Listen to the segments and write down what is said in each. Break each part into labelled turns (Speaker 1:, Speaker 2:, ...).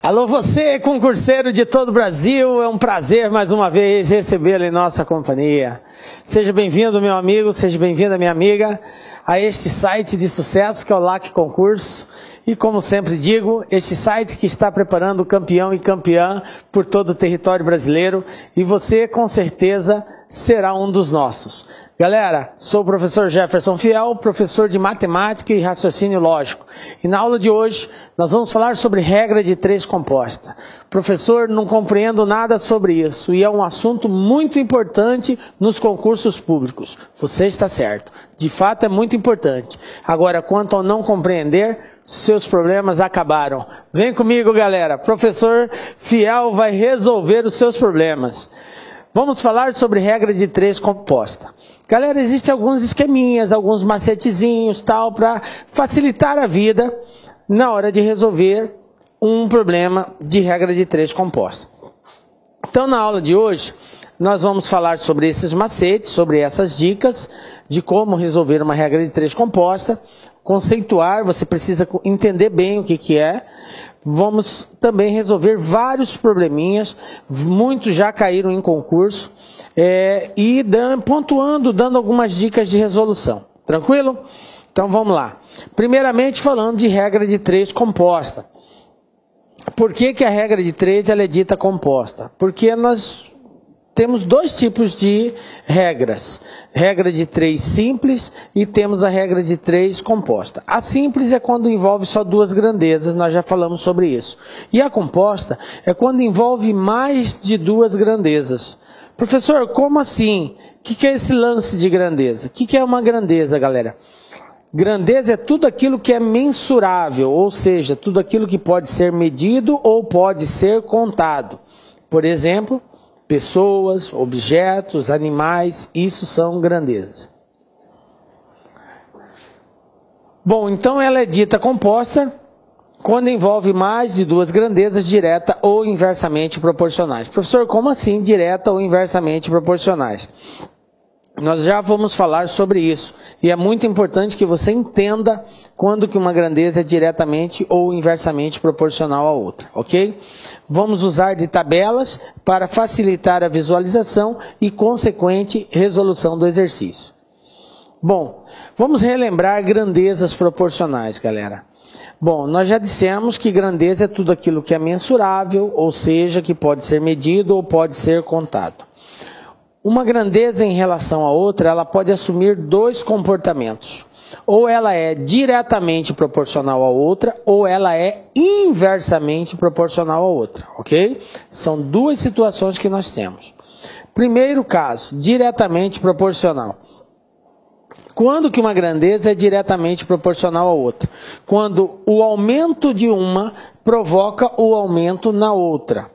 Speaker 1: Alô você, concurseiro de todo o Brasil, é um prazer mais uma vez recebê-lo em nossa companhia. Seja bem-vindo, meu amigo, seja bem-vinda, minha amiga, a este site de sucesso que é o LAC Concurso. E como sempre digo, este site que está preparando campeão e campeã por todo o território brasileiro, e você com certeza será um dos nossos. Galera, sou o professor Jefferson Fiel, professor de matemática e raciocínio lógico. E na aula de hoje nós vamos falar sobre regra de três composta. Professor, não compreendo nada sobre isso e é um assunto muito importante nos concursos públicos. Você está certo, de fato é muito importante. Agora, quanto ao não compreender, seus problemas acabaram. Vem comigo, galera, professor Fiel vai resolver os seus problemas. Vamos falar sobre regra de três composta. Galera, existem alguns esqueminhas, alguns macetezinhos, tal, para facilitar a vida na hora de resolver um problema de regra de três composta. Então, na aula de hoje, nós vamos falar sobre esses macetes, sobre essas dicas de como resolver uma regra de três composta, conceituar, você precisa entender bem o que é. Vamos também resolver vários probleminhas, muitos já caíram em concurso, e pontuando, dando algumas dicas de resolução. Tranquilo? Então vamos lá. Primeiramente falando de regra de três composta. Por que a regra de três ela é dita composta? Porque nós temos dois tipos de regras. Regra de três simples e temos a regra de três composta. A simples é quando envolve só duas grandezas, nós já falamos sobre isso. E a composta é quando envolve mais de duas grandezas. Professor, como assim? O que é esse lance de grandeza? O que é uma grandeza, galera? Grandeza é tudo aquilo que é mensurável, ou seja, tudo aquilo que pode ser medido ou pode ser contado. Por exemplo, pessoas, objetos, animais, isso são grandezas. Bom, então ela é dita composta quando envolve mais de duas grandezas direta ou inversamente proporcionais. Professor, como assim direta ou inversamente proporcionais? Nós já vamos falar sobre isso. E é muito importante que você entenda quando que uma grandeza é diretamente ou inversamente proporcional à outra, ok? Vamos usar de tabelas para facilitar a visualização e consequente resolução do exercício. Bom, vamos relembrar grandezas proporcionais, galera. Bom, nós já dissemos que grandeza é tudo aquilo que é mensurável, ou seja, que pode ser medido ou pode ser contado. Uma grandeza em relação a outra, ela pode assumir dois comportamentos. Ou ela é diretamente proporcional à outra, ou ela é inversamente proporcional à outra, ok? São duas situações que nós temos. Primeiro caso, diretamente proporcional. Quando que uma grandeza é diretamente proporcional à outra? Quando o aumento de uma provoca o aumento na outra.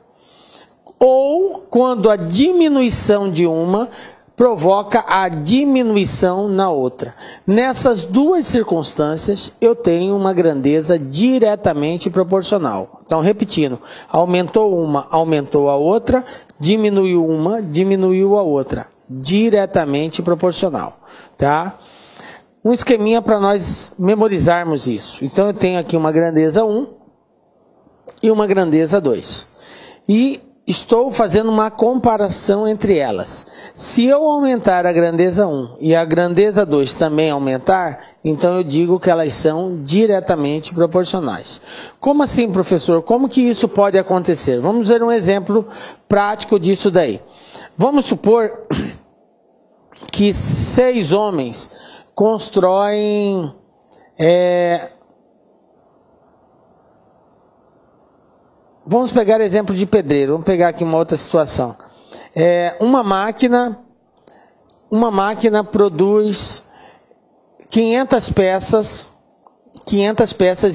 Speaker 1: Ou quando a diminuição de uma provoca a diminuição na outra. Nessas duas circunstâncias, eu tenho uma grandeza diretamente proporcional. Então, repetindo, aumentou uma, aumentou a outra, diminuiu uma, diminuiu a outra. Diretamente proporcional, tá? Um esqueminha para nós memorizarmos isso. Então, eu tenho aqui uma grandeza 1 e uma grandeza 2. E estou fazendo uma comparação entre elas. Se eu aumentar a grandeza 1 e a grandeza 2 também aumentar, então eu digo que elas são diretamente proporcionais. Como assim, professor? Como que isso pode acontecer? Vamos ver um exemplo prático disso daí. Vamos supor que 6 homens constroem vamos pegar exemplo de pedreiro. Vamos pegar aqui uma outra situação. Uma máquina produz 500 peças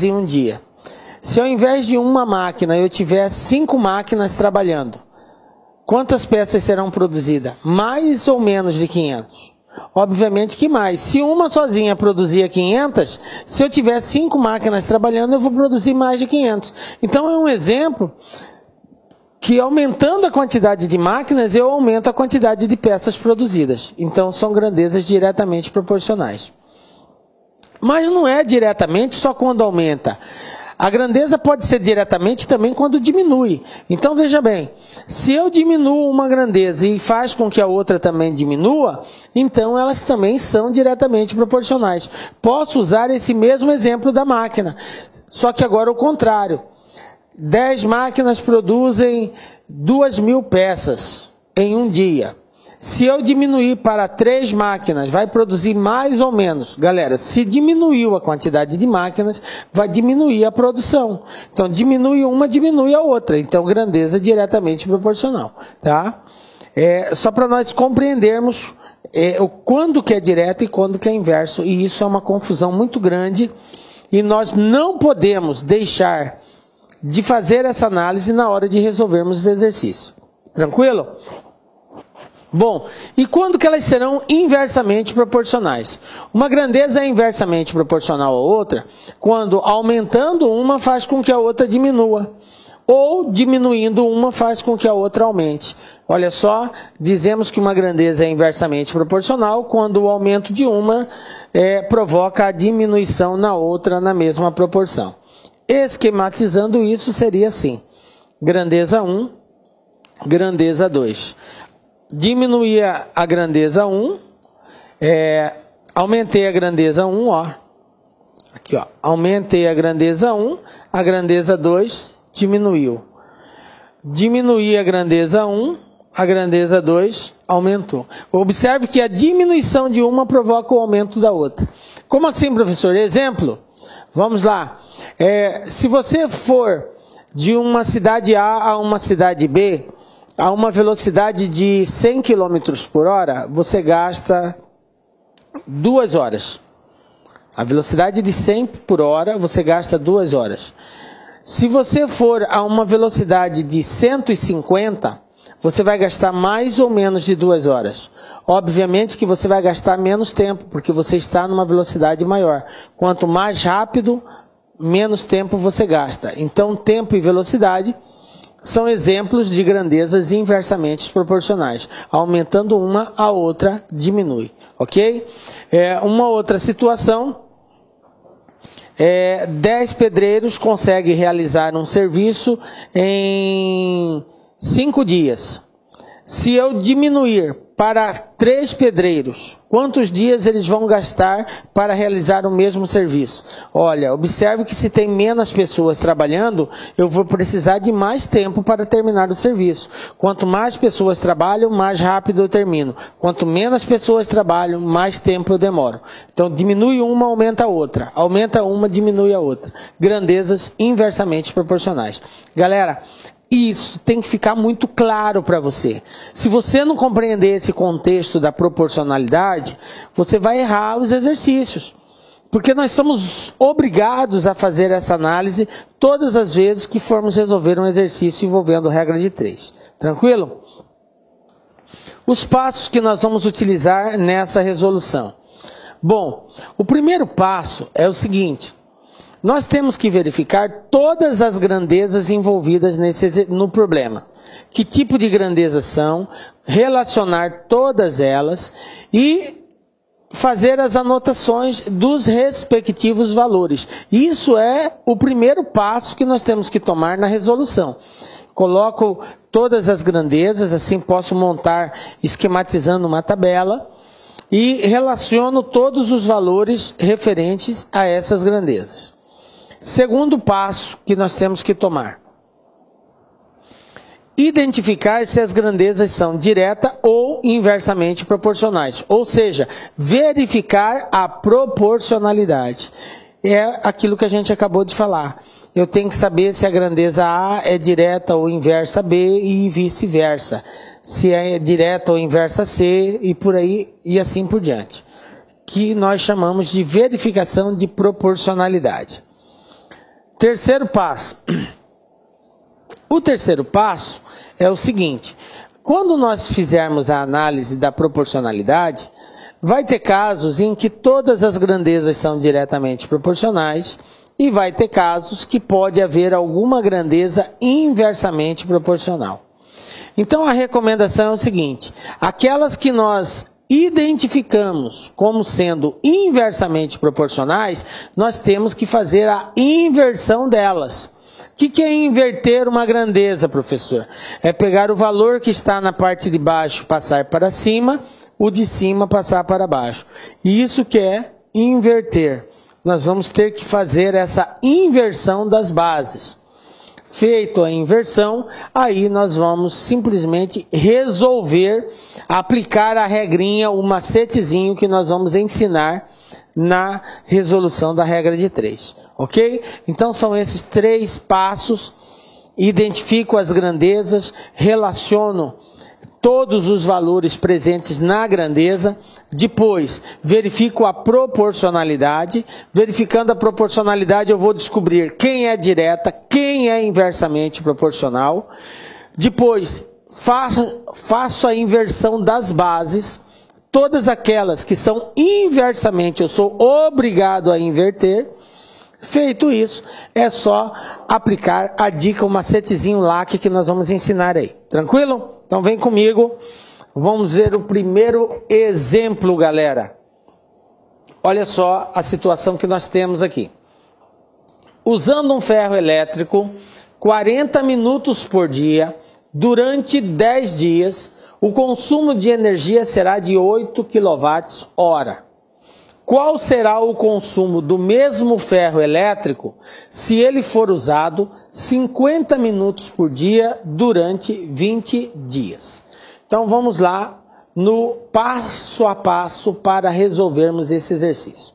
Speaker 1: em um dia. Se ao invés de uma máquina eu tiver 5 máquinas trabalhando, quantas peças serão produzidas? Mais ou menos de 500? Obviamente que mais. Se uma sozinha produzia 500, se eu tiver 5 máquinas trabalhando, eu vou produzir mais de 500. Então é um exemplo que aumentando a quantidade de máquinas, eu aumento a quantidade de peças produzidas. Então são grandezas diretamente proporcionais. Mas não é diretamente só quando aumenta. A grandeza pode ser diretamente também quando diminui. Então veja bem, se eu diminuo uma grandeza e faz com que a outra também diminua, então elas também são diretamente proporcionais. Posso usar esse mesmo exemplo da máquina, só que agora o contrário. 10 máquinas produzem 2.000 peças em um dia. Se eu diminuir para 3 máquinas, vai produzir mais ou menos. Galera, se diminuiu a quantidade de máquinas, vai diminuir a produção. Então, diminui uma, diminui a outra. Então, grandeza diretamente proporcional. Tá? Só para nós compreendermos quando que é direto e quando que é inverso. E isso é uma confusão muito grande. E nós não podemos deixar de fazer essa análise na hora de resolvermos os exercícios. Tranquilo? Bom, e quando que elas serão inversamente proporcionais? Uma grandeza é inversamente proporcional à outra quando aumentando uma faz com que a outra diminua, ou diminuindo uma faz com que a outra aumente. Olha só, dizemos que uma grandeza é inversamente proporcional quando o aumento de uma provoca a diminuição na outra na mesma proporção. Esquematizando isso seria assim: grandeza 1, grandeza 2. Diminuí a grandeza 1, aumentei a grandeza 1, ó. Aqui, ó. Aumentei a grandeza 1, a grandeza 2 diminuiu. Diminuí a grandeza 1, a grandeza 2 aumentou. Observe que a diminuição de uma provoca o aumento da outra. Como assim, professor? Exemplo? Vamos lá. Se você for de uma cidade A a uma cidade B, a uma velocidade de 100 km por hora, você gasta 2 horas. A velocidade de 100 por hora, você gasta 2 horas. Se você for a uma velocidade de 150, você vai gastar mais ou menos de 2 horas. Obviamente que você vai gastar menos tempo, porque você está numa velocidade maior. Quanto mais rápido, menos tempo você gasta. Então, tempo e velocidade são exemplos de grandezas inversamente proporcionais. Aumentando uma, a outra diminui. Ok? Uma outra situação, 10 pedreiros conseguem realizar um serviço em 5 dias. Se eu diminuir para 3 pedreiros, quantos dias eles vão gastar para realizar o mesmo serviço? Olha, observe que se tem menos pessoas trabalhando, eu vou precisar de mais tempo para terminar o serviço. Quanto mais pessoas trabalham, mais rápido eu termino. Quanto menos pessoas trabalham, mais tempo eu demoro. Então, diminui uma, aumenta a outra. Aumenta uma, diminui a outra. Grandezas inversamente proporcionais. Galera, isso tem que ficar muito claro para você. Se você não compreender esse contexto da proporcionalidade, você vai errar os exercícios. Porque nós somos obrigados a fazer essa análise todas as vezes que formos resolver um exercício envolvendo regra de 3. Tranquilo? Os passos que nós vamos utilizar nessa resolução. Bom, o primeiro passo é o seguinte: nós temos que verificar todas as grandezas envolvidas no problema. Que tipo de grandezas são, relacionar todas elas e fazer as anotações dos respectivos valores. Isso é o primeiro passo que nós temos que tomar na resolução. Coloco todas as grandezas, assim posso montar esquematizando uma tabela e relaciono todos os valores referentes a essas grandezas. Segundo passo que nós temos que tomar: identificar se as grandezas são direta ou inversamente proporcionais. Ou seja, verificar a proporcionalidade. É aquilo que a gente acabou de falar. Eu tenho que saber se a grandeza A é direta ou inversa B e vice-versa. Se é direta ou inversa C e por aí e assim por diante. Que nós chamamos de verificação de proporcionalidade. Terceiro passo. O terceiro passo é o seguinte: quando nós fizermos a análise da proporcionalidade, vai ter casos em que todas as grandezas são diretamente proporcionais e vai ter casos que pode haver alguma grandeza inversamente proporcional. Então a recomendação é o seguinte: aquelas que nós identificamos como sendo inversamente proporcionais, nós temos que fazer a inversão delas. O que é inverter uma grandeza, professor? É pegar o valor que está na parte de baixo, passar para cima, o de cima passar para baixo. E isso que é inverter. Nós vamos ter que fazer essa inversão das bases. Feito a inversão, aí nós vamos simplesmente resolver, aplicar a regrinha, o macetezinho que nós vamos ensinar na resolução da regra de 3. Ok? Então são esses 3 passos. Identifico as grandezas, relaciono todos os valores presentes na grandeza. Depois, verifico a proporcionalidade. Verificando a proporcionalidade, eu vou descobrir quem é direta, quem é inversamente proporcional. Depois, faço a inversão das bases. Todas aquelas que são inversamente, eu sou obrigado a inverter. Feito isso, é só aplicar a dica, o macetezinho LAC que nós vamos ensinar aí. Tranquilo? Então vem comigo. Vamos ver o primeiro exemplo, galera. Olha só a situação que nós temos aqui. Usando um ferro elétrico, 40 minutos por dia, durante 10 dias, o consumo de energia será de 8 kWh. Qual será o consumo do mesmo ferro elétrico se ele for usado 50 minutos por dia durante 20 dias? Então vamos lá no passo a passo para resolvermos esse exercício.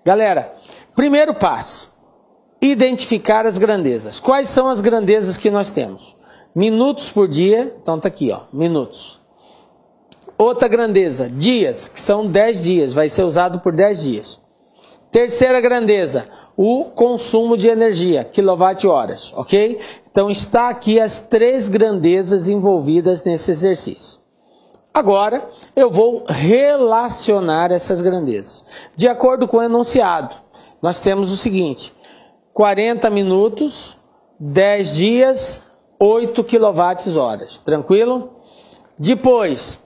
Speaker 1: Galera, primeiro passo, identificar as grandezas. Quais são as grandezas que nós temos? Minutos por dia, então tá aqui, ó, minutos. Outra grandeza, dias, que são 10 dias, vai ser usado por 10 dias. Terceira grandeza, o consumo de energia, quilowatt-horas, ok? Então está aqui as 3 grandezas envolvidas nesse exercício. Agora, eu vou relacionar essas grandezas. De acordo com o enunciado, nós temos o seguinte, 40 minutos, 10 dias, 8 kWh, tranquilo? Depois,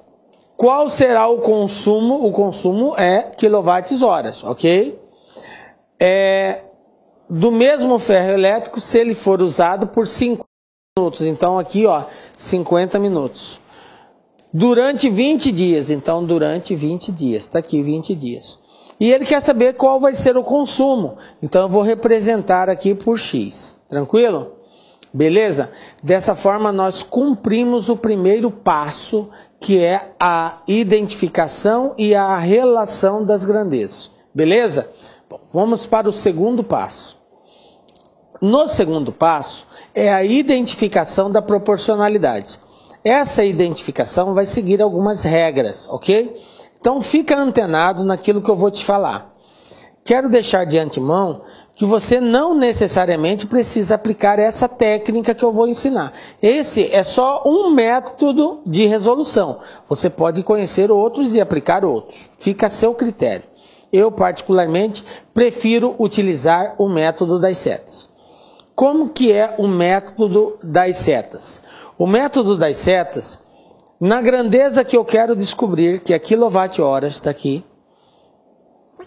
Speaker 1: qual será o consumo? O consumo é quilowatts-horas, ok? Do mesmo ferro elétrico, se ele for usado por 50 minutos. Então aqui, ó, 50 minutos. Durante 20 dias. Então, durante 20 dias. Está aqui, 20 dias. E ele quer saber qual vai ser o consumo. Então, eu vou representar aqui por X. Tranquilo? Beleza? Dessa forma, nós cumprimos o primeiro passo, que é a identificação e a relação das grandezas. Beleza? Bom, vamos para o segundo passo. No segundo passo, é a identificação da proporcionalidade. Essa identificação vai seguir algumas regras, ok? Então, fica antenado naquilo que eu vou te falar. Quero deixar de antemão que você não necessariamente precisa aplicar essa técnica que eu vou ensinar. Esse é só um método de resolução. Você pode conhecer outros e aplicar outros. Fica a seu critério. Eu, particularmente, prefiro utilizar o método das setas. Como que é o método das setas? O método das setas, na grandeza que eu quero descobrir, que é quilowatt-horas, está aqui,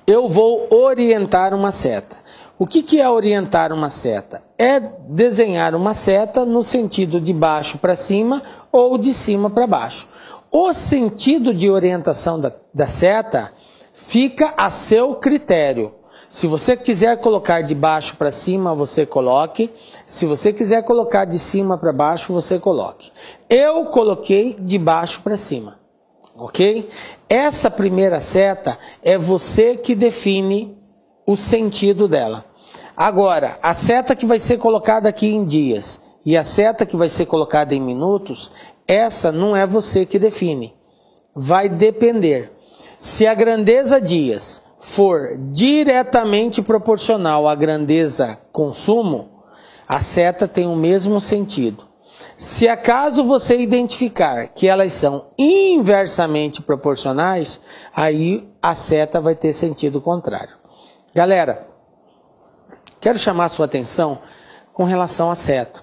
Speaker 1: eu vou orientar uma seta. O que é orientar uma seta? É desenhar uma seta no sentido de baixo para cima ou de cima para baixo. O sentido de orientação da seta fica a seu critério. Se você quiser colocar de baixo para cima, você coloque. Se você quiser colocar de cima para baixo, você coloque. Eu coloquei de baixo para cima. Ok? Essa primeira seta é você que define o sentido dela. Agora, a seta que vai ser colocada aqui em dias e a seta que vai ser colocada em minutos, essa não é você que define. Vai depender. Se a grandeza dias for diretamente proporcional à grandeza consumo, a seta tem o mesmo sentido. Se acaso você identificar que elas são inversamente proporcionais, aí a seta vai ter sentido contrário. Galera, quero chamar a sua atenção com relação à seta.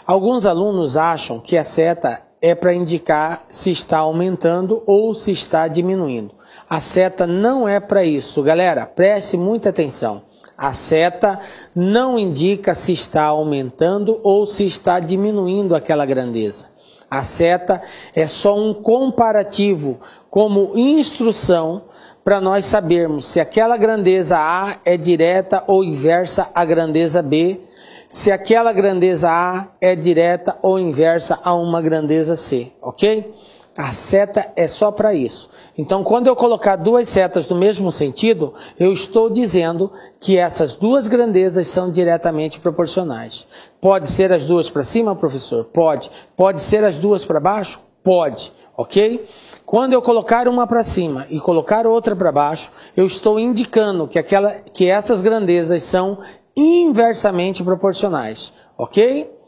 Speaker 1: Alguns alunos acham que a seta é para indicar se está aumentando ou se está diminuindo. A seta não é para isso, galera, preste muita atenção. A seta não indica se está aumentando ou se está diminuindo aquela grandeza. A seta é só um comparativo como instrução para nós sabermos se aquela grandeza A é direta ou inversa à grandeza B, se aquela grandeza A é direta ou inversa a uma grandeza C, ok? A seta é só para isso. Então, quando eu colocar duas setas no mesmo sentido, eu estou dizendo que essas duas grandezas são diretamente proporcionais. Pode ser as duas para cima, professor? Pode. Pode ser as duas para baixo? Pode, ok? Quando eu colocar uma para cima e colocar outra para baixo, eu estou indicando que essas grandezas são inversamente proporcionais, ok?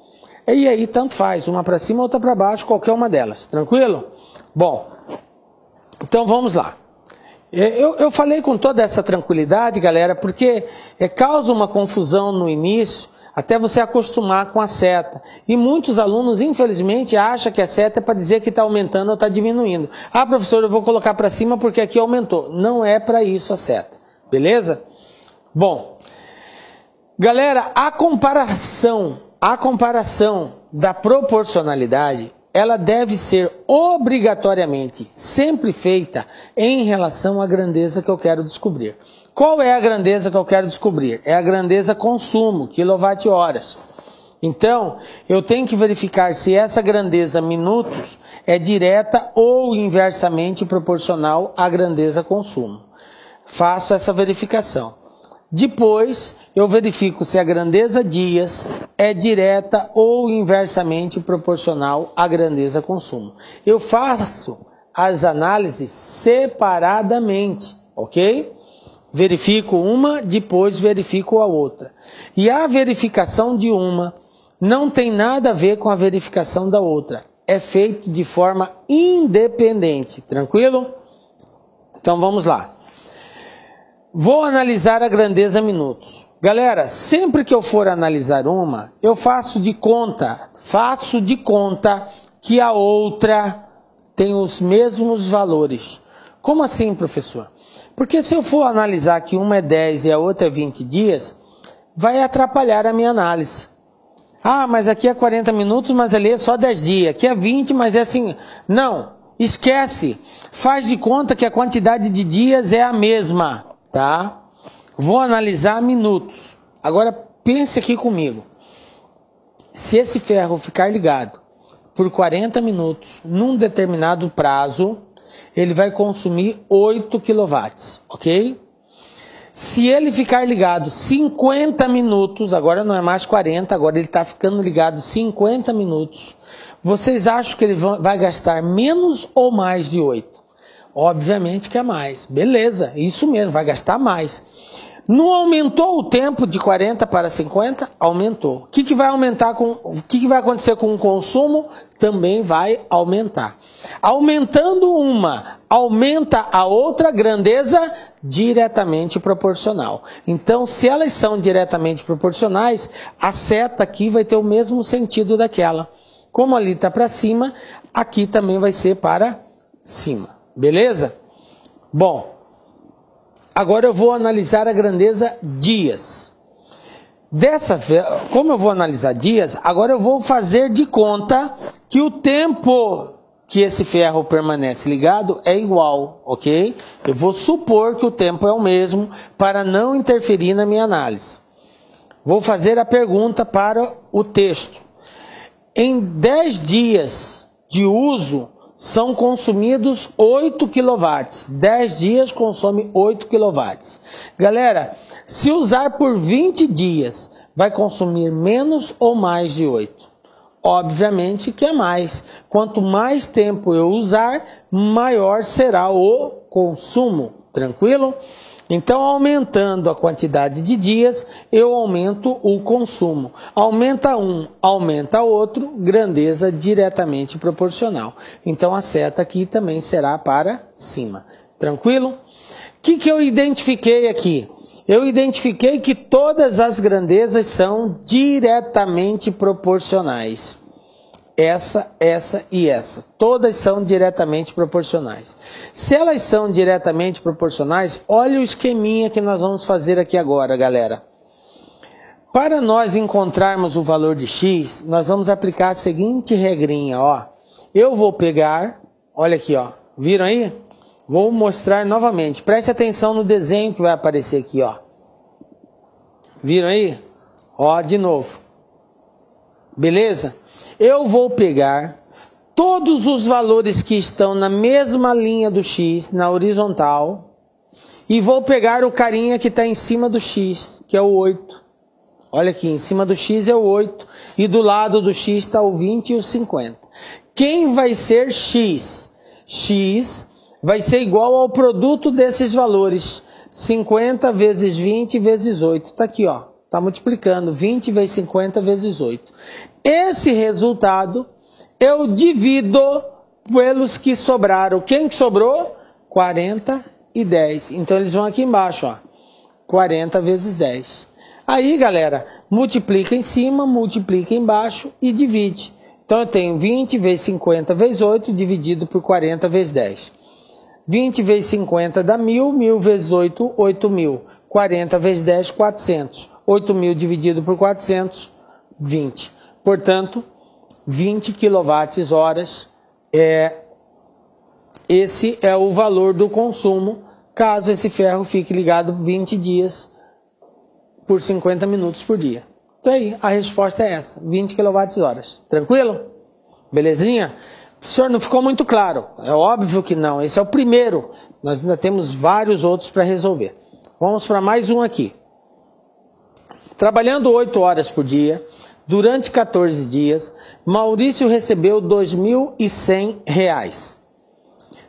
Speaker 1: E aí, tanto faz, uma para cima, outra para baixo, qualquer uma delas, tranquilo? Bom, então vamos lá. Eu falei com toda essa tranquilidade, galera, porque causa uma confusão no início, até você acostumar com a seta. E muitos alunos, infelizmente, acham que a seta é para dizer que está aumentando ou está diminuindo. Ah, professor, eu vou colocar para cima porque aqui aumentou. Não é para isso a seta, beleza? Bom, galera, a comparação da proporcionalidade, ela deve ser obrigatoriamente sempre feita em relação à grandeza que eu quero descobrir. Qual é a grandeza que eu quero descobrir? É a grandeza consumo, quilowatt-horas. Então, eu tenho que verificar se essa grandeza minutos é direta ou inversamente proporcional à grandeza consumo. Faço essa verificação. Depois, eu verifico se a grandeza dias é direta ou inversamente proporcional à grandeza consumo. Eu faço as análises separadamente, ok? Verifico uma, depois verifico a outra. E a verificação de uma não tem nada a ver com a verificação da outra. É feito de forma independente, tranquilo? Então vamos lá. Vou analisar a grandeza minutos. Galera, sempre que eu for analisar uma, eu faço de conta que a outra tem os mesmos valores. Como assim, professor? Porque se eu for analisar que uma é 10 e a outra é 20 dias, vai atrapalhar a minha análise. Ah, mas aqui é 40 minutos, mas ali é só 10 dias. Aqui é 20, mas é assim. Não, esquece. Faz de conta que a quantidade de dias é a mesma. Tá? Vou analisar minutos. Agora pense aqui comigo. Se esse ferro ficar ligado por 40 minutos num determinado prazo, ele vai consumir 8 kW, ok? Se ele ficar ligado 50 minutos, agora não é mais 40, agora ele está ficando ligado 50 minutos, vocês acham que ele vai gastar menos ou mais de 8? Obviamente que é mais. Beleza, isso mesmo, vai gastar mais. Não aumentou o tempo de 40 para 50? Aumentou. O que vai aumentar o que vai acontecer com o consumo? Também vai aumentar. Aumentando uma, aumenta a outra, grandeza diretamente proporcional. Então, se elas são diretamente proporcionais, a seta aqui vai ter o mesmo sentido daquela. Como ali está para cima, aqui também vai ser para cima. Beleza? Bom, agora eu vou analisar a grandeza dias. Como eu vou analisar dias, agora eu vou fazer de conta que o tempo que esse ferro permanece ligado é igual, ok? Eu vou supor que o tempo é o mesmo para não interferir na minha análise. Vou fazer a pergunta para o texto. Em 10 dias de uso, são consumidos 8 kW. 10 dias consome 8 kW. Galera, se usar por 20 dias, vai consumir menos ou mais de 8? Obviamente que é mais. Quanto mais tempo eu usar, maior será o consumo. Tranquilo? Então, aumentando a quantidade de dias, eu aumento o consumo. Aumenta um, aumenta outro, grandeza diretamente proporcional. Então, a seta aqui também será para cima. Tranquilo? O que eu identifiquei aqui? Eu identifiquei que todas as grandezas são diretamente proporcionais. essa e essa. Todas são diretamente proporcionais. Se elas são diretamente proporcionais, olha o esqueminha que nós vamos fazer aqui agora, galera. Para nós encontrarmos o valor de x, nós vamos aplicar a seguinte regrinha, ó. Eu vou pegar, olha aqui, ó. Viram aí? Vou mostrar novamente. Preste atenção no desenho que vai aparecer aqui, ó. Viram aí? Ó, de novo. Beleza? Eu vou pegar todos os valores que estão na mesma linha do x, na horizontal, e vou pegar o carinha que está em cima do x, que é o 8. Olha aqui, em cima do x é o 8, e do lado do x está o 20 e o 50. Quem vai ser x? X vai ser igual ao produto desses valores, 50 vezes 20 vezes 8. Está aqui, ó. Está multiplicando 20 vezes 50 vezes 8. Esse resultado eu divido pelos que sobraram. Quem que sobrou? 40 e 10. Então eles vão aqui embaixo, ó. 40 vezes 10. Aí, galera, multiplica em cima, multiplica embaixo e divide. Então eu tenho 20 vezes 50 vezes 8 dividido por 40 vezes 10. 20 vezes 50 dá 1.000, 1.000 vezes 8, 8.000. 40 vezes 10, 400. 8.000 dividido por 400, 20. Portanto, 20 kWh esse é o valor do consumo, caso esse ferro fique ligado 20 dias por 50 minutos por dia. Então aí, a resposta é essa, 20 kWh. Tranquilo? Belezinha? O senhor não ficou muito claro? É óbvio que não, esse é o primeiro. Nós ainda temos vários outros para resolver. Vamos para mais um aqui. Trabalhando 8 horas por dia, durante 14 dias, Maurício recebeu R$ 2.100.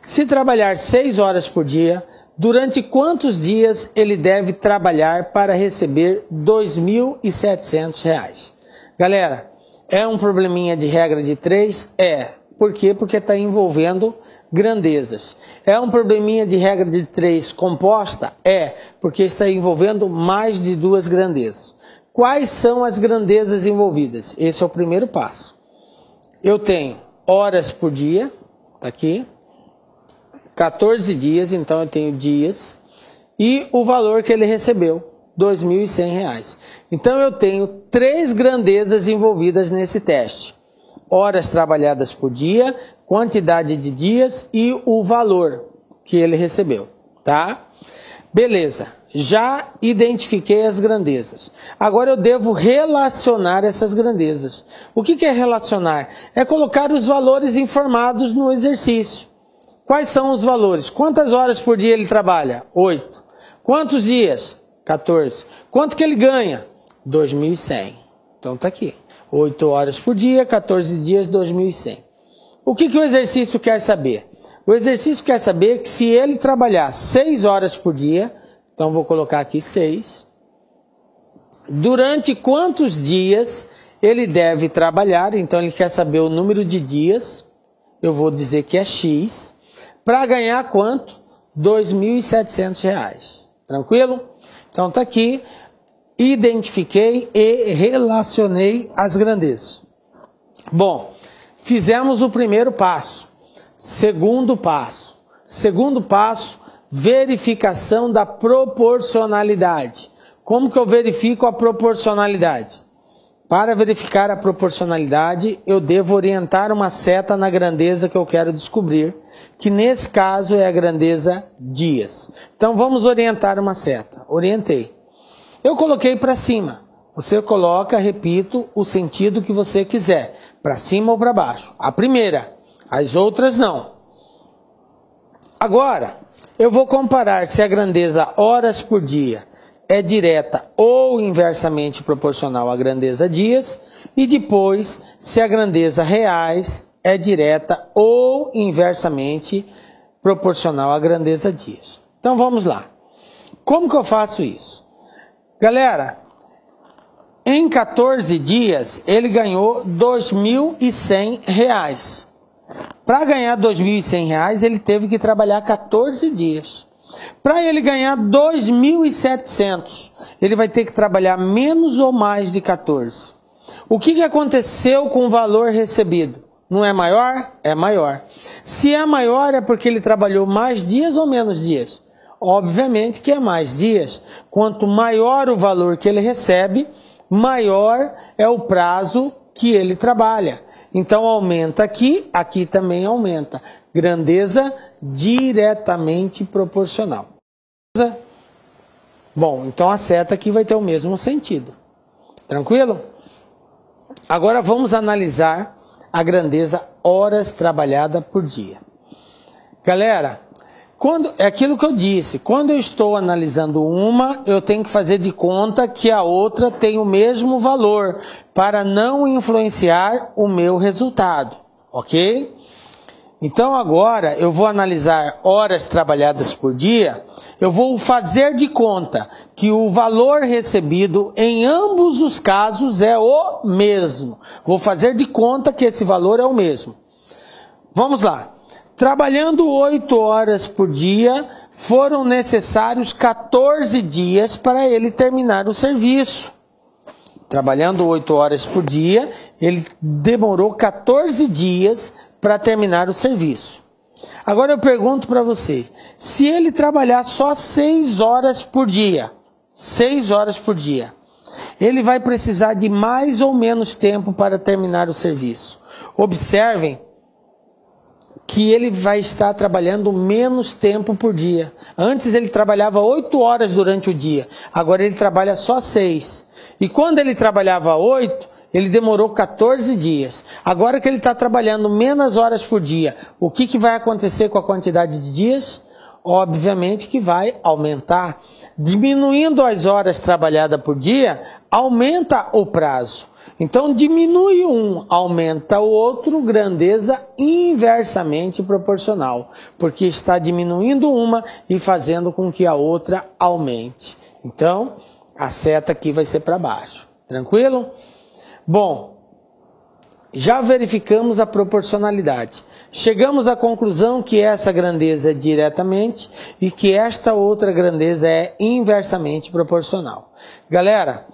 Speaker 1: Se trabalhar 6 horas por dia, durante quantos dias ele deve trabalhar para receber R$ 2.700? Galera, é um probleminha de regra de 3? É. Por quê? Porque está envolvendo grandezas. É um probleminha de regra de 3 composta? É, porque está envolvendo mais de 2 grandezas. Quais são as grandezas envolvidas? Esse é o primeiro passo. Eu tenho horas por dia, tá aqui, 14 dias, então eu tenho dias, e o valor que ele recebeu, R$ 2.100. Então eu tenho 3 grandezas envolvidas nesse teste. Horas trabalhadas por dia, quantidade de dias e o valor que ele recebeu, tá? Beleza, já identifiquei as grandezas. Agora eu devo relacionar essas grandezas. O que é relacionar? É colocar os valores informados no exercício. Quais são os valores? Quantas horas por dia ele trabalha? 8. Quantos dias? 14. Quanto que ele ganha? 2.100. Então tá aqui. 8 horas por dia, 14 dias, 2.100. O que o exercício quer saber? O exercício quer saber que se ele trabalhar 6 horas por dia, então vou colocar aqui 6, durante quantos dias ele deve trabalhar, então ele quer saber o número de dias, eu vou dizer que é X, para ganhar quanto? R$ 2.700. Tranquilo? Então tá aqui, identifiquei e relacionei as grandezas. Bom, fizemos o primeiro passo. Segundo passo. Segundo passo, verificação da proporcionalidade. Como que eu verifico a proporcionalidade? Para verificar a proporcionalidade, eu devo orientar uma seta na grandeza que eu quero descobrir, que nesse caso é a grandeza dias. Então vamos orientar uma seta. Orientei. Eu coloquei para cima. Você coloca, repito, o sentido que você quiser. Para cima ou para baixo. A primeira. As outras não. Agora, eu vou comparar se a grandeza horas por dia é direta ou inversamente proporcional à grandeza dias. E depois, se a grandeza reais é direta ou inversamente proporcional à grandeza dias. Então vamos lá. Como que eu faço isso? Galera, em 14 dias ele ganhou R$ 2.100. Para ganhar R$ 2.100 ele teve que trabalhar 14 dias. Para ele ganhar 2.700, ele vai ter que trabalhar menos ou mais de 14. O que aconteceu com o valor recebido? Não é maior? É maior. Se é maior, é porque ele trabalhou mais dias ou menos dias? Obviamente que é mais dias. Quanto maior o valor que ele recebe, maior é o prazo que ele trabalha. Então aumenta aqui, aqui também aumenta. Grandeza diretamente proporcional. Bom, então a seta aqui vai ter o mesmo sentido. Tranquilo? Agora vamos analisar a grandeza horas trabalhadas por dia. Galera, é aquilo que eu disse, quando eu estou analisando uma, eu tenho que fazer de conta que a outra tem o mesmo valor, para não influenciar o meu resultado, ok? Então agora eu vou analisar horas trabalhadas por dia, eu vou fazer de conta que o valor recebido em ambos os casos é o mesmo. Vou fazer de conta que esse valor é o mesmo. Vamos lá. Trabalhando 8 horas por dia, foram necessários 14 dias para ele terminar o serviço. Trabalhando 8 horas por dia, ele demorou 14 dias para terminar o serviço. Agora eu pergunto para você, se ele trabalhar só 6 horas por dia, 6 horas por dia, ele vai precisar de mais ou menos tempo para terminar o serviço. Observem que ele vai estar trabalhando menos tempo por dia. Antes ele trabalhava 8 horas durante o dia, agora ele trabalha só 6. E quando ele trabalhava 8, ele demorou 14 dias. Agora que ele está trabalhando menos horas por dia, o que vai acontecer com a quantidade de dias? Obviamente que vai aumentar. Diminuindo as horas trabalhadas por dia, aumenta o prazo. Então diminui um, aumenta o outro, grandeza inversamente proporcional. Porque está diminuindo uma e fazendo com que a outra aumente. Então, a seta aqui vai ser para baixo. Tranquilo? Bom, já verificamos a proporcionalidade. Chegamos à conclusão que essa grandeza é diretamente e que esta outra grandeza é inversamente proporcional. Galera,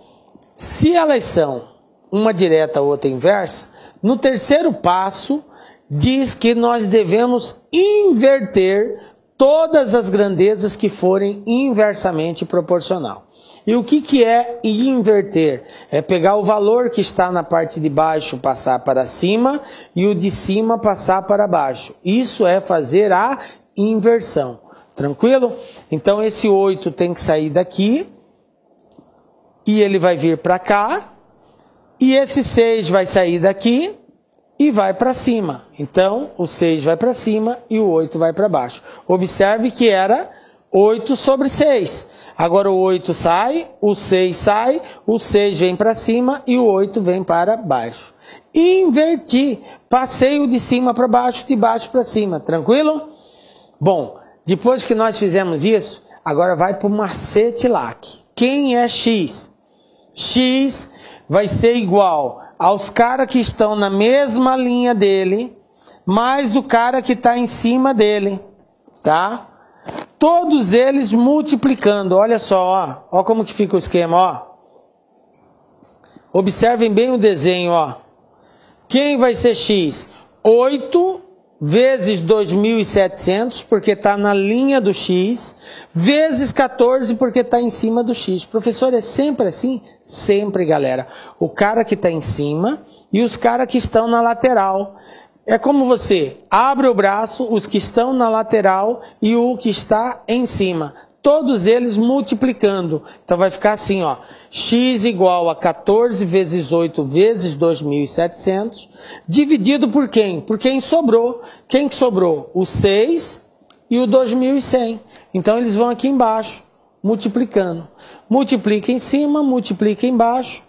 Speaker 1: se elas são uma direta, outra inversa, no terceiro passo diz que nós devemos inverter todas as grandezas que forem inversamente proporcional. E o que é inverter? É pegar o valor que está na parte de baixo, passar para cima, e o de cima passar para baixo. Isso é fazer a inversão. Tranquilo? Então esse 8 tem que sair daqui, e ele vai vir para cá, e esse 6 vai sair daqui, e vai para cima. Então o 6 vai para cima, e o 8 vai para baixo. Observe que era 8 sobre 6. Agora o 8 sai, o 6 sai, o 6 vem para cima e o 8 vem para baixo. Inverti, passei o de cima para baixo, de baixo para cima, tranquilo? Bom, depois que nós fizemos isso, agora vai para o macete LAC. Quem é X? X vai ser igual aos caras que estão na mesma linha dele, mais o cara que está em cima dele, tá? Todos eles multiplicando, olha só, ó como que fica o esquema, ó. Observem bem o desenho, ó. Quem vai ser X? 8 vezes 2.700, porque está na linha do X, vezes 14, porque está em cima do X. Professor, é sempre assim? Sempre, galera. O cara que está em cima e os caras que estão na lateral. É como você abre o braço, os que estão na lateral e o que está em cima. Todos eles multiplicando. Então vai ficar assim, ó. X igual a 14 vezes 8 vezes 2.700. Dividido por quem? Por quem sobrou. Quem que sobrou? O 6 e o 2.100. Então eles vão aqui embaixo, multiplicando. Multiplica em cima, multiplica embaixo.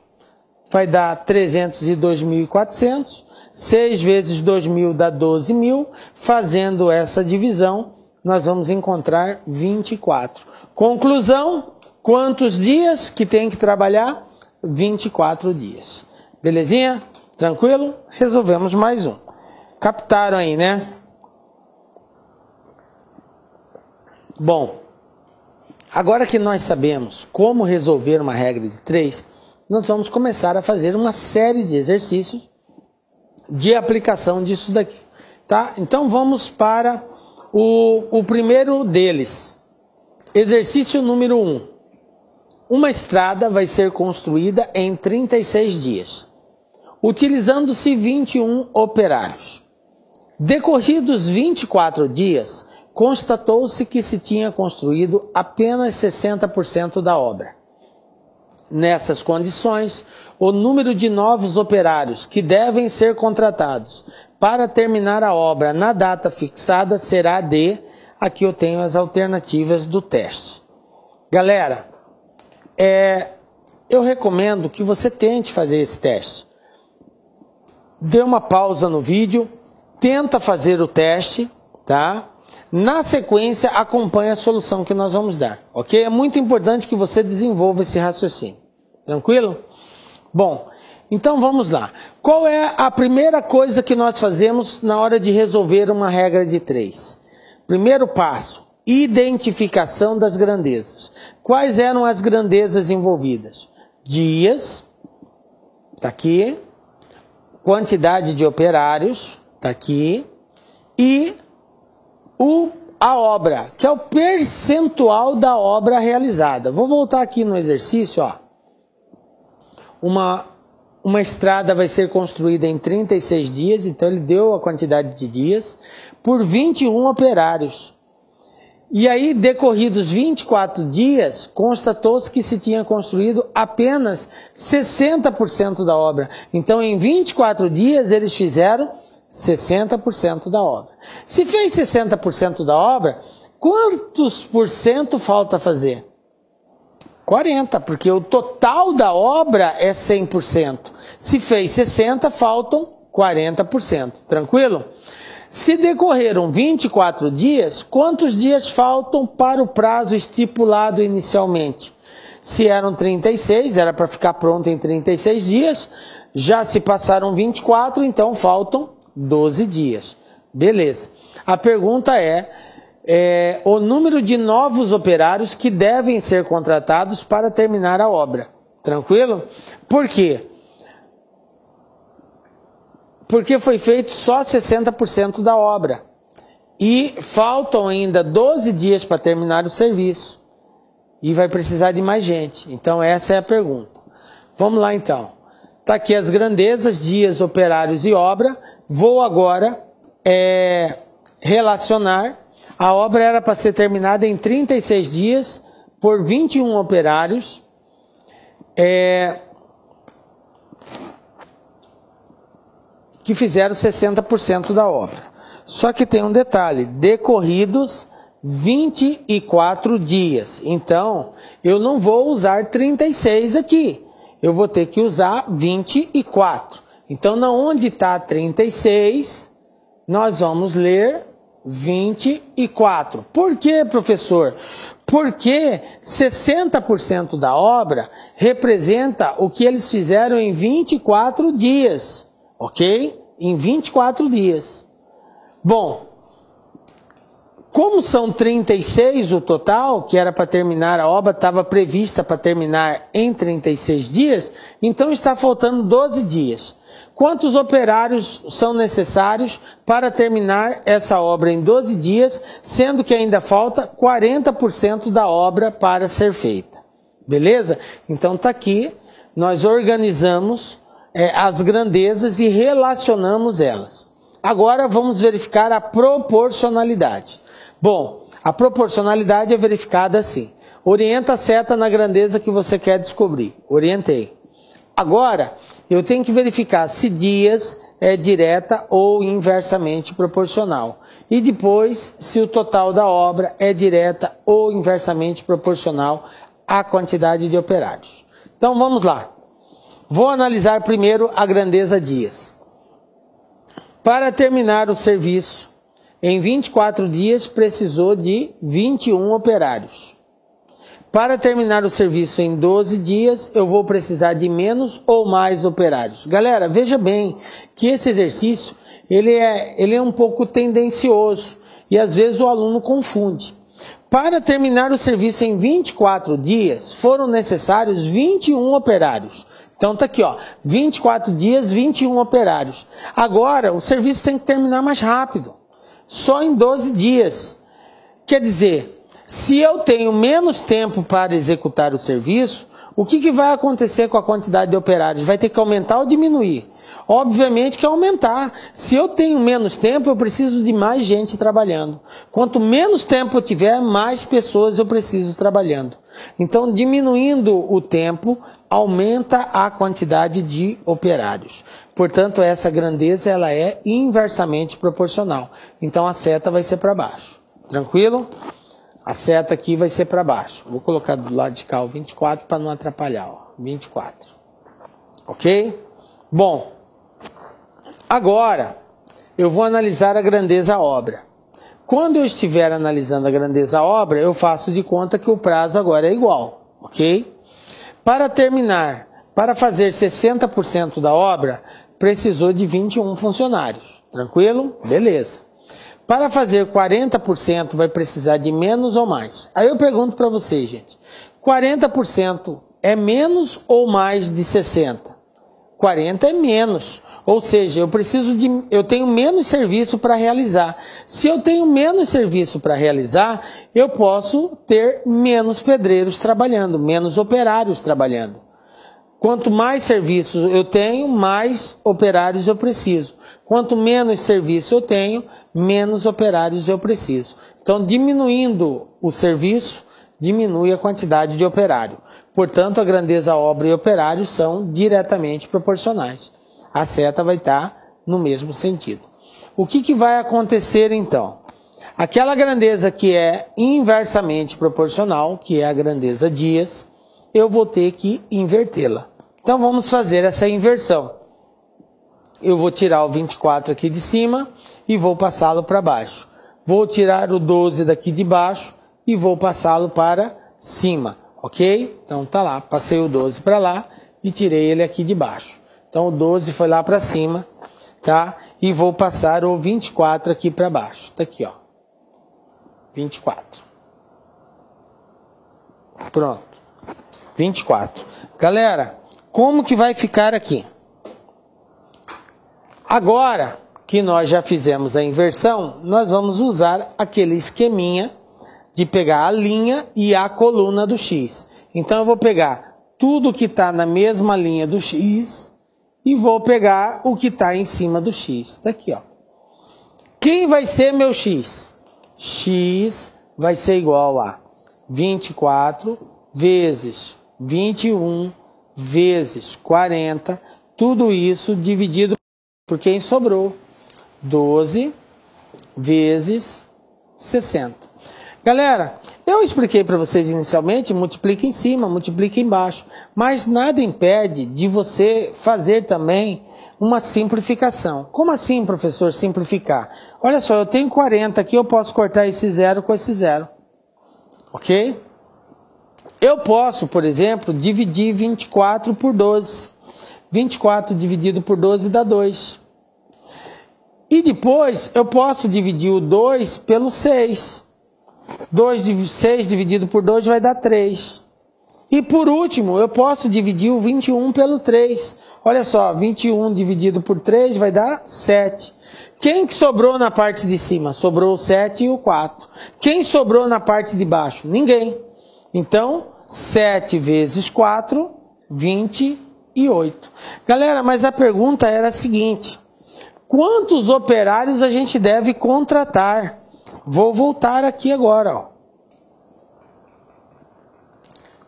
Speaker 1: Vai dar 302.400. 6 vezes 2.000 dá 12.000. Fazendo essa divisão, nós vamos encontrar 24. Conclusão, quantos dias que tem que trabalhar? 24 dias. Belezinha? Tranquilo? Resolvemos mais um. Captaram aí, né? Bom, agora que nós sabemos como resolver uma regra de 3, nós vamos começar a fazer uma série de exercícios de aplicação disso daqui, tá? Então vamos para o primeiro deles. Exercício número 1. Uma estrada vai ser construída em 36 dias, utilizando-se 21 operários. Decorridos 24 dias, constatou-se que se tinha construído apenas 60% da obra. Nessas condições, o número de novos operários que devem ser contratados para terminar a obra na data fixada será de... Aqui eu tenho as alternativas do teste. Galera, eu recomendo que você tente fazer esse teste. Dê uma pausa no vídeo, tenta fazer o teste, tá? Na sequência, acompanhe a solução que nós vamos dar, ok? É muito importante que você desenvolva esse raciocínio. Tranquilo? Bom, então vamos lá. Qual é a primeira coisa que nós fazemos na hora de resolver uma regra de 3? Primeiro passo, identificação das grandezas. Quais eram as grandezas envolvidas? Dias, está aqui. Quantidade de operários, está aqui. E a obra, que é o percentual da obra realizada. Vou voltar aqui no exercício, ó. Uma estrada vai ser construída em 36 dias, então ele deu a quantidade de dias, por 21 operários. E aí, decorridos 24 dias, constatou-se que se tinha construído apenas 60% da obra. Então, em 24 dias, eles fizeram 60% da obra. Se fez 60% da obra, quantos por cento falta fazer? 40%, porque o total da obra é 100%. Se fez 60%, faltam 40%. Tranquilo? Se decorreram 24 dias, quantos dias faltam para o prazo estipulado inicialmente? Se eram 36, era para ficar pronto em 36 dias. Já se passaram 24, então faltam 12 dias. Beleza. A pergunta é o número de novos operários que devem ser contratados para terminar a obra. Tranquilo? Por quê? Porque foi feito só 60% da obra. E faltam ainda 12 dias para terminar o serviço. E vai precisar de mais gente. Então essa é a pergunta. Vamos lá então. Está aqui as grandezas, dias, operários e obra. Vou agora relacionar. A obra era para ser terminada em 36 dias por 21 operários. Que fizeram 60% da obra. Só que tem um detalhe, decorridos 24 dias. Então, eu não vou usar 36 aqui. Eu vou ter que usar 24. Então, na onde está 36, nós vamos ler 24. Por quê, professor? Porque 60% da obra representa o que eles fizeram em 24 dias. Ok? Em 24 dias. Bom, como são 36 o total, que era para terminar a obra, estava prevista para terminar em 36 dias, então está faltando 12 dias. Quantos operários são necessários para terminar essa obra em 12 dias, sendo que ainda falta 40% da obra para ser feita? Beleza? Então está aqui, nós organizamos as grandezas e relacionamos elas. Agora vamos verificar a proporcionalidade. Bom, a proporcionalidade é verificada assim. Orienta a seta na grandeza que você quer descobrir. Orientei. Agora, eu tenho que verificar se dias é direta ou inversamente proporcional. E depois, se o total da obra é direta ou inversamente proporcional à quantidade de operários. Então vamos lá. Vou analisar primeiro a grandeza dias. Para terminar o serviço, em 24 dias precisou de 21 operários. Para terminar o serviço em 12 dias, eu vou precisar de menos ou mais operários. Galera, veja bem que esse exercício ele é um pouco tendencioso e às vezes o aluno confunde. Para terminar o serviço em 24 dias, foram necessários 21 operários. Então tá aqui, ó, 24 dias, 21 operários. Agora, o serviço tem que terminar mais rápido. Só em 12 dias. Quer dizer, se eu tenho menos tempo para executar o serviço, o que vai acontecer com a quantidade de operários? Vai ter que aumentar ou diminuir? Obviamente que aumentar. Se eu tenho menos tempo, eu preciso de mais gente trabalhando. Quanto menos tempo eu tiver, mais pessoas eu preciso trabalhando. Então, diminuindo o tempo, aumenta a quantidade de operários. Portanto, essa grandeza ela é inversamente proporcional. Então, a seta vai ser para baixo. Tranquilo? A seta aqui vai ser para baixo. Vou colocar do lado de cá o 24 para não atrapalhar. Ó. 24. Ok? Bom, agora eu vou analisar a grandeza obra. Quando eu estiver analisando a grandeza obra, eu faço de conta que o prazo agora é igual. Ok? Para terminar, para fazer 60% da obra, precisou de 21 funcionários. Tranquilo? Beleza. Para fazer 40% vai precisar de menos ou mais? Aí eu pergunto para vocês, gente. 40% é menos ou mais de 60%? 40% é menos. Ou seja, eu tenho menos serviço para realizar. Se eu tenho menos serviço para realizar, eu posso ter menos pedreiros trabalhando, menos operários trabalhando. Quanto mais serviço eu tenho, mais operários eu preciso. Quanto menos serviço eu tenho, menos operários eu preciso. Então, diminuindo o serviço, diminui a quantidade de operário. Portanto, a grandeza obra e operário são diretamente proporcionais. A seta vai estar no mesmo sentido. O que vai acontecer então? Aquela grandeza que é inversamente proporcional, que é a grandeza dias, eu vou ter que invertê-la. Então vamos fazer essa inversão. Eu vou tirar o 24 aqui de cima e vou passá-lo para baixo. Vou tirar o 12 daqui de baixo e vou passá-lo para cima. Ok? Então tá lá, passei o 12 para lá e tirei ele aqui de baixo. Então o 12 foi lá para cima, tá? E vou passar o 24 aqui para baixo. Tá aqui, ó. 24. Pronto. 24. Galera, como que vai ficar aqui? Agora que nós já fizemos a inversão, nós vamos usar aquele esqueminha de pegar a linha e a coluna do X. Então eu vou pegar tudo que está na mesma linha do X e vou pegar o que está em cima do X. Está aqui, ó. Quem vai ser meu X? X vai ser igual a 24 vezes 21 vezes 40, tudo isso dividido por quem sobrou, 12 vezes 60. Galera, eu expliquei para vocês inicialmente, multiplica em cima, multiplica embaixo, mas nada impede de você fazer também uma simplificação. Como assim, professor, simplificar? Olha só, eu tenho 40 aqui, eu posso cortar esse zero com esse zero, ok? Eu posso, por exemplo, dividir 24 por 12. 24 dividido por 12 dá 2. E depois eu posso dividir o 2 pelo 6. 6 dividido por 2 vai dar 3. E por último, eu posso dividir o 21 pelo 3. Olha só, 21 dividido por 3 vai dar 7. Quem que sobrou na parte de cima? Sobrou o 7 e o 4. Quem sobrou na parte de baixo? Ninguém. Então, 7 vezes 4, 28. Galera, mas a pergunta era a seguinte: quantos operários a gente deve contratar? Vou voltar aqui agora, ó.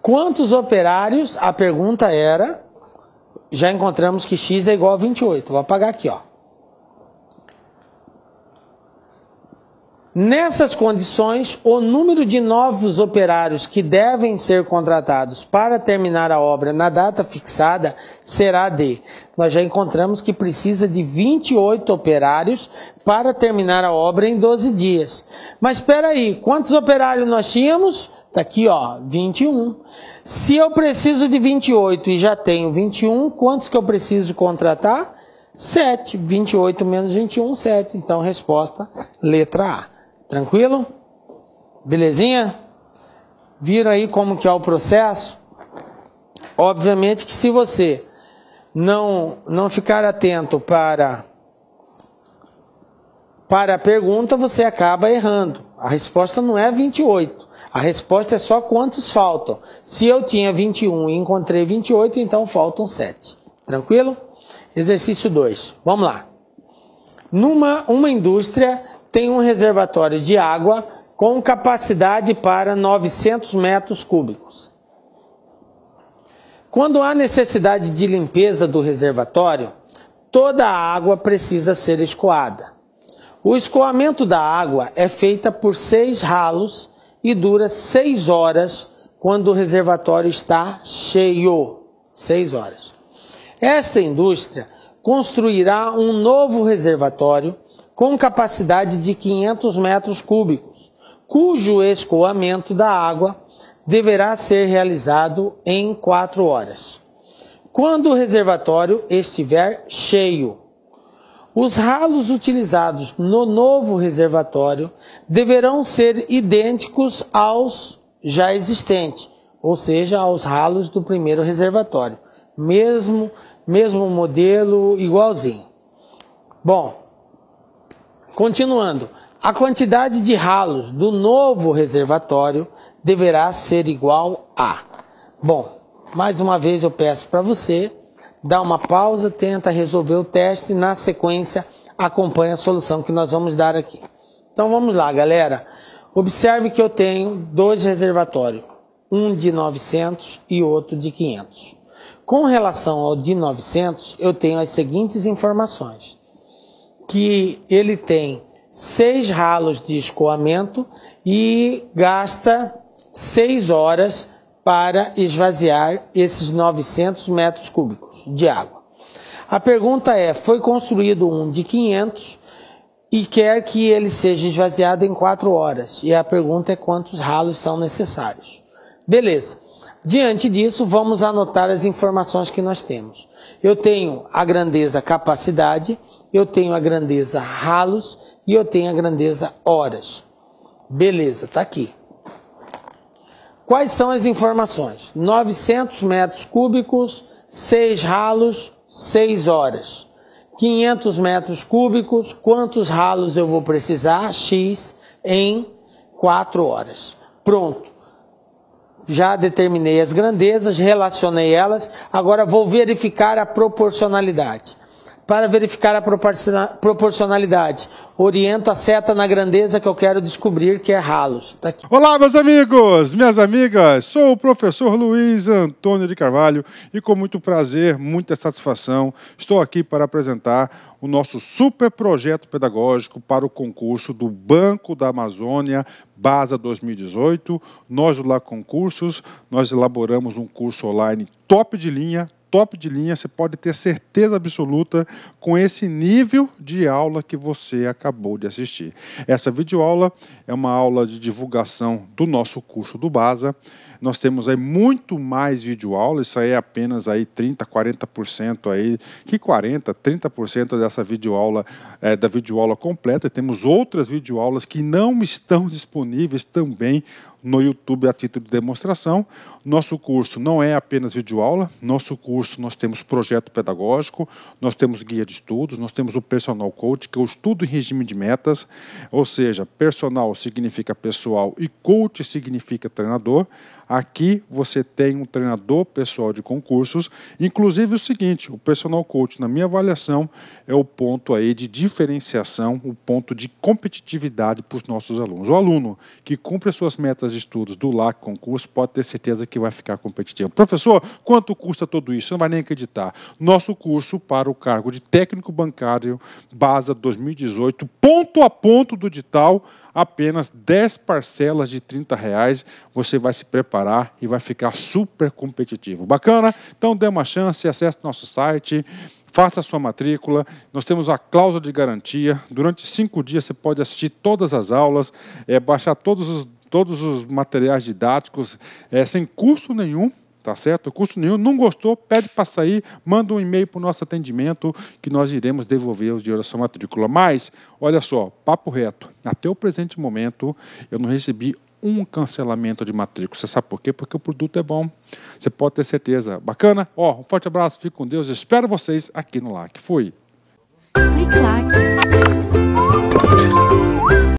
Speaker 1: Quantos operários? A pergunta era, já encontramos que x é igual a 28. Vou apagar aqui, ó. Nessas condições, o número de novos operários que devem ser contratados para terminar a obra na data fixada será de... Nós já encontramos que precisa de 28 operários para terminar a obra em 12 dias. Mas espera aí, quantos operários nós tínhamos? Está aqui, ó, 21. Se eu preciso de 28 e já tenho 21, quantos que eu preciso contratar? 7. 28 menos 21, 7. Então, resposta, letra A. Tranquilo? Belezinha? Viram aí como que é o processo? Obviamente que se você não ficar atento para a pergunta, você acaba errando. A resposta não é 28. A resposta é só quantos faltam. Se eu tinha 21 e encontrei 28, então faltam 7. Tranquilo? Exercício 2. Vamos lá. Uma indústria tem um reservatório de água com capacidade para 900 metros cúbicos. Quando há necessidade de limpeza do reservatório, toda a água precisa ser escoada. O escoamento da água é feito por 6 ralos e dura 6 horas quando o reservatório está cheio. 6 horas. Esta indústria construirá um novo reservatório com capacidade de 500 metros cúbicos, cujo escoamento da água deverá ser realizado em 4 horas. Quando o reservatório estiver cheio, os ralos utilizados no novo reservatório deverão ser idênticos aos já existentes, ou seja, aos ralos do primeiro reservatório. Mesmo modelo, igualzinho. Bom, continuando. A quantidade de ralos do novo reservatório deverá ser igual a... Bom, mais uma vez eu peço para você dar uma pausa, tenta resolver o teste, na sequência acompanha a solução que nós vamos dar aqui. Então vamos lá, galera. Observe que eu tenho 2 reservatórios, um de 900 e outro de 500. Com relação ao de 900, eu tenho as seguintes informações. Que ele tem 6 ralos de escoamento e gasta 6 horas para esvaziar esses 900 metros cúbicos de água. A pergunta é, foi construído um de 500 e quer que ele seja esvaziado em 4 horas. E a pergunta é quantos ralos são necessários. Beleza. Diante disso, vamos anotar as informações que nós temos. Eu tenho a grandeza capacidade, eu tenho a grandeza ralos e eu tenho a grandeza horas. Beleza, está aqui. Quais são as informações? 900 metros cúbicos, 6 ralos, 6 horas. 500 metros cúbicos, quantos ralos eu vou precisar? X em 4 horas. Pronto. Já determinei as grandezas, relacionei elas, agora vou verificar a proporcionalidade. Para verificar a proporcionalidade, oriento a seta na grandeza que eu quero descobrir, que é ralos. Tá aqui.
Speaker 2: Olá, meus amigos, minhas amigas, sou o professor Luiz Antônio de Carvalho e com muito prazer, muita satisfação, estou aqui para apresentar o nosso super projeto pedagógico para o concurso do Banco da Amazônia, BASA 2018. Nós do Lá Concursos, nós elaboramos um curso online top de linha, você pode ter certeza absoluta com esse nível de aula que você acabou de assistir. Essa videoaula é uma aula de divulgação do nosso curso do BASA. Nós temos aí muito mais videoaula, isso aí é apenas aí 30%, 40% aí, que 40%, 30% dessa videoaula da videoaula completa. Temos outras videoaulas que não estão disponíveis também no YouTube a título de demonstração. Nosso curso não é apenas videoaula, nosso curso nós temos projeto pedagógico, nós temos guia de estudos, nós temos o personal coach, que é o estudo em regime de metas, ou seja, personal significa pessoal e coach significa treinador. Aqui você tem um treinador pessoal de concursos, inclusive o seguinte, o personal coach, na minha avaliação, é o ponto aí de diferenciação, o ponto de competitividade para os nossos alunos. O aluno que cumpre as suas metas de estudos do LAC Concurso pode ter certeza que vai ficar competitivo. Professor, quanto custa tudo isso? Você não vai nem acreditar. Nosso curso para o cargo de técnico bancário BASA 2018, ponto a ponto do edital, apenas 10 parcelas de R$30, você vai se preparar e vai ficar super competitivo. Bacana? Então dê uma chance, acesse nosso site, faça a sua matrícula, nós temos a cláusula de garantia, durante 5 dias você pode assistir todas as aulas, baixar todos os materiais didáticos sem custo nenhum, Tá certo? Custo nenhum. Não gostou, pede para sair, manda um e-mail para o nosso atendimento que nós iremos devolver os dinheiros da sua matrícula. Mas, olha só, papo reto. Até o presente momento, eu não recebi um cancelamento de matrícula. Você sabe por quê? Porque o produto é bom. Você pode ter certeza. Bacana? Um forte abraço, fique com Deus. Espero vocês aqui no LAC. Fui.